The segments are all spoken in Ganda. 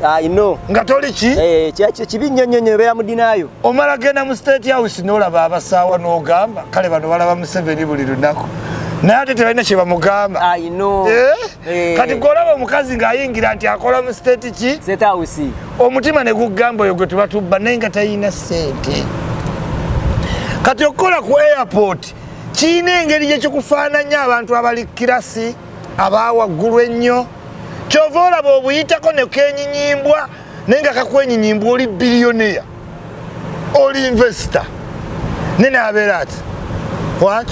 I know. Nga toli ki? Kibi nnyo nnyo beera mu dinaayo. Omala genda mu State House n'olaba abasaawa n'ogamba kale bano balaba Museveni buli lunaku. Naye ate tebalina kye bamugamba. I know. Kati gw'olaba omukazi ng'ayingira nti akola mu State ki? State House. Omutima ne gugamba oyo gwe tubatubba naye nga talina ssente. Kati okukola ku airport kiina engeri gyekikufaananya abantu abali kirasi abawaggulu ennyo. Kyova olaba obuyitako ne kennyinyimbwa naye nga kakwennyinyimbwa oli bilioneya oli investor nene abeera ati what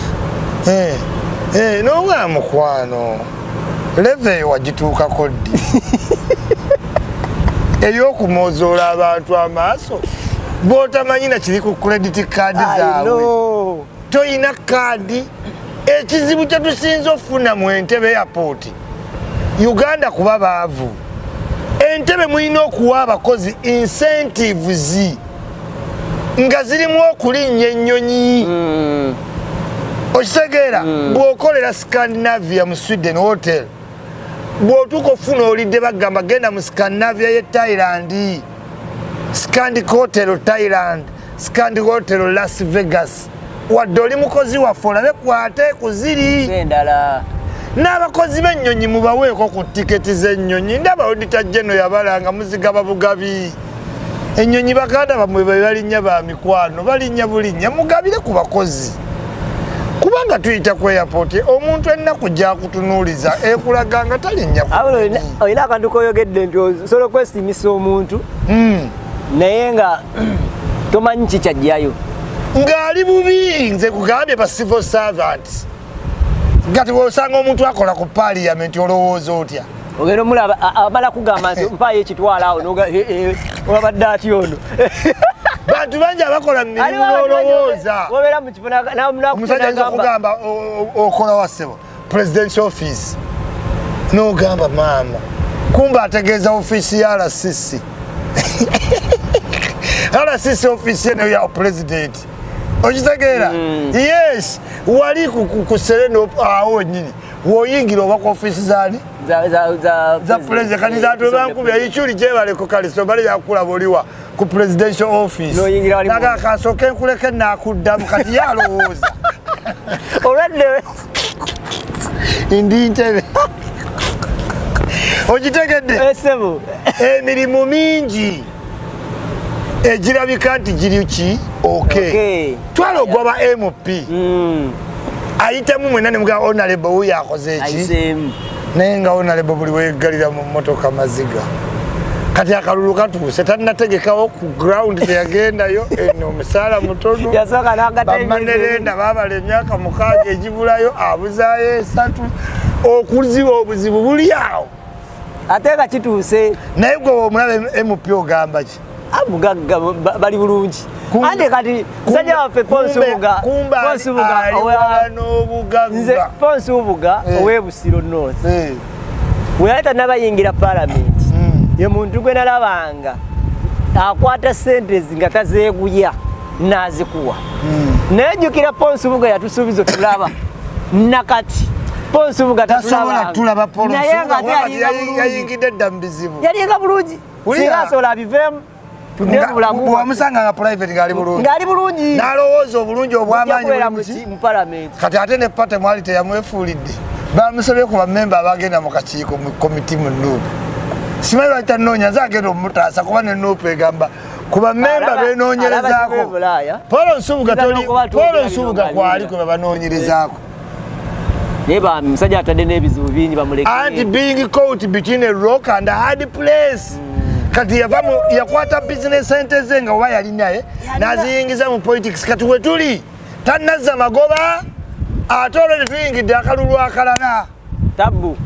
n'omwana mukwano leve wagituukako ddi ey'okumozoola abantu amaaso bw'otamanyina kiri ku credit kaadi zaabwe toyina kaadi. Ekizibu kye tusinza okufuna mu Entebbe airport Uganda kuba baavu. Entebbe mulina okuwa abakozi incentives nga zirimu okulinnya ennyonyi. Okitegeera bw'okolera Scandinavia mu Sweden hotel bw'otuuka ofuna olidde bagamba genda mu Scandinavia ye Thailand, Scandic Hotel Thailand, Scandic Hotel Las Vegas. Wadde oli mukozi waffe olabe kwate kuziri endala. N'abakozi b'ennyonyi mubaweeko ku tiketi z'ennyonyi. Ndaba Auditor General yabalanga muzigaba bugabi. Ennyonyi baganda bamwe balinnya ba mikwano balinnya bulinnya mugabire ku bakozi. Kubanga tuyita ku airport omuntu ennaku gy'akutunuuliza ekulaga nga talinnya ku. Olina akantu koyogedde nti osobola okwesimisa omuntu naye nga tomanyi kikyajjayo. Ngali bubi nze kugambye ba civil servants. Gati wosanga omuntu akola ku parliament olowooza otya? Ogenda omulaba amala kugamba nti mpaayo ekitwala awo olabadde ati ono. Bantu bangi abakola mu mirimu n'olowooza. Obeera mu kifo omusajja ayinza okugamba okola wa ssebo presidential office n'ogamba maama kumba ategeeza ofiisi ya RCC. RCC office eno ya president. Okitegeera? Yes, wali ku Sereno awo nyini. Woyingira oba ku office zani? Za president kandidato bankubya ichuli gyebale ku kaliso bali yakulaba oliwa ku presidential office. Naga kasoke nkuleke nakuddamu kati yalowooza. Already Indi Ntebbe. Okitegedde? Esebo. Emirimu mingi egirabika nti giri ki okay. Twala ogwaba MP ayitemu mwena ne muga honorable uyo akoze eki naye nga honorable buli wegalira mu motoka maziga kati akalulu katuuse tannategekawo ku ground teyagendayo eno omusaala mutono bamanerenda babala emyaka 6 egibulayo abuzaayo 3 okuziba obuzibu buli awo ate nga kituuse naye gwe omulaba MP ogamba ki amugagga bali bulungi ande kati musajja waffe Ponsubuga Ponsubuga ow'Ebusiro North weyayita n'abayingira parliament ye muntu gwe nalabanga akwata sente nga tazeeguya n'azikuwa naye jjukira Ponsubuga yatusuubiza tulaba nakati Ponsubuga tatulaba naye nga yayingidde dda mu bizibu yalinga bulungi singa asobola abiveemu bwamusanga nga private ngali bulungi nalowooza obulungi obwamaanyi mu parliament kati ate ne pate mwali teyamwefuulidde bamusabye ku bamemba abagenda mu kakiiko mu komiti mu Nuupu simanyi lwaki tanoonya nze agenda omutaasa kuba ne Nuupu egamba ku bamemba beenoonyerezaako Paul Nsubuga kwali kwe babanoonyerezaako naye musajja atadde n'ebizibu bingi bamuleke anti being caught between a rock and a hard place kati yakwata business center ze nga oba yali naye n'aziyingiza mu politics kati we tuli tannazza magoba ate olwo ne tuyingidde akalulu akalala tabu